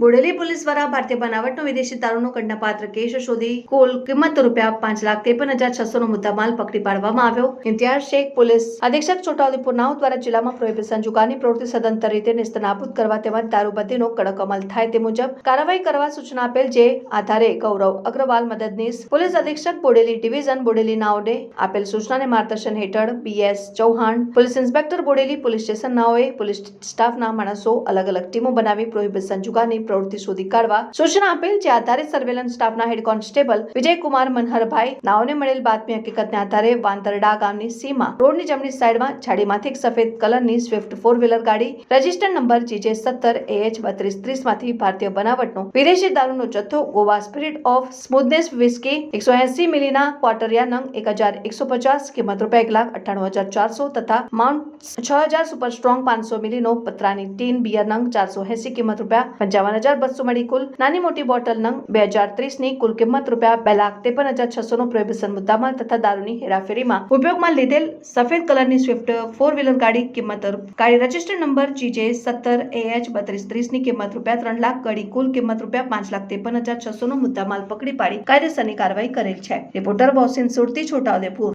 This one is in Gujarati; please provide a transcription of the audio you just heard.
બોડેલી પોલીસ દ્વારા ભારતીય બનાવટનો વિદેશી દારૂનો ગણનાપાત્ર કેસ શોધી કુલ કિંમત ₹5,53,600નો મુદ્દામાલ પકડી પાડવામાં આવ્યો. ઇમ્તિયાઝ શેખ પોલીસ અધિક્ષક છોટાઉદેપુર નાઓ દ્વારા જિલ્લામાં પ્રોહિબિશન જુગારની પ્રવૃત્તિ સદંતર રીતે નેસ્તનાબૂદ કરવા તેમજ દારૂબંધીનો કડક અમલ થાય તે મુજબ કાર્યવાહી કરવા સૂચના આપેલ. જે આધારે ગૌરવ અગ્રવાલ મદદનીશ પોલીસ અધિક્ષક બોડેલી ડિવિઝન બોડેલી નાઓને આપેલ સૂચનાને માર્ગદર્શન હેઠળ BS Chauhan police inspector Bodeli police station નાઓએ પોલીસ સ્ટાફના માણસો અલગ અલગ ટીમો બનાવી પ્રોહિબિશન જુગારની પ્રવૃત્તિ શોધી કાઢવા સૂચના આપેલ. જે આધારે સર્વેલન્સ સ્ટાફના હેડ કોન્સ્ટેબલ વિજયકુમાર મનહરભાઈ નાઓને મળેલ બાતમી હકીકતને આધારે વાંતરડા ગામની સીમા રોડની જમણી સાઈડમાં ઝાડીમાંથી એક સફેદ કલરની સ્વિફ્ટ 4-વ્હીલર ગાડી રજિસ્ટર્ડ નંબર GJ17AH3230 માંથી ભારતીય બનાવટનો વિદેશી દારૂનો જથ્થો Goa spirit of smoothness whisky 180 મિલીના ક્વાર્ટરિયા નંગ 1150 કિંમત ₹1,98,400 તથા માઉન્ટ 6000 સુપર સ્ટ્રોંગ 500 મિલીનો પતરાની ટીન બિયર નંગ 480 કિંમત ₹55,200 મળી કુલ નાની મોટી બોટલ નંગ 2030 ની કુલ કિંમત ₹2,53,600 નો પ્રોહિબિશન મુદ્દામાલ તથા દારૂની હેરાફેરીમાં ઉપયોગમાં લીધેલ સફેદ કલરની સ્વિફ્ટ 4-વ્હીલર ગાડી ગાડી રજિસ્ટર્ડ નંબર GJ17AH3230 ની કિંમત ₹3 લાખ ગાડી કુલ કિંમત ₹5,53,600 નો મુદ્દામાલ પકડી પાડી કાયદેસરની કાર્યવાહી કરેલ છે. રિપોર્ટર બોસિન સુરતી, છોટાઉદેપુર.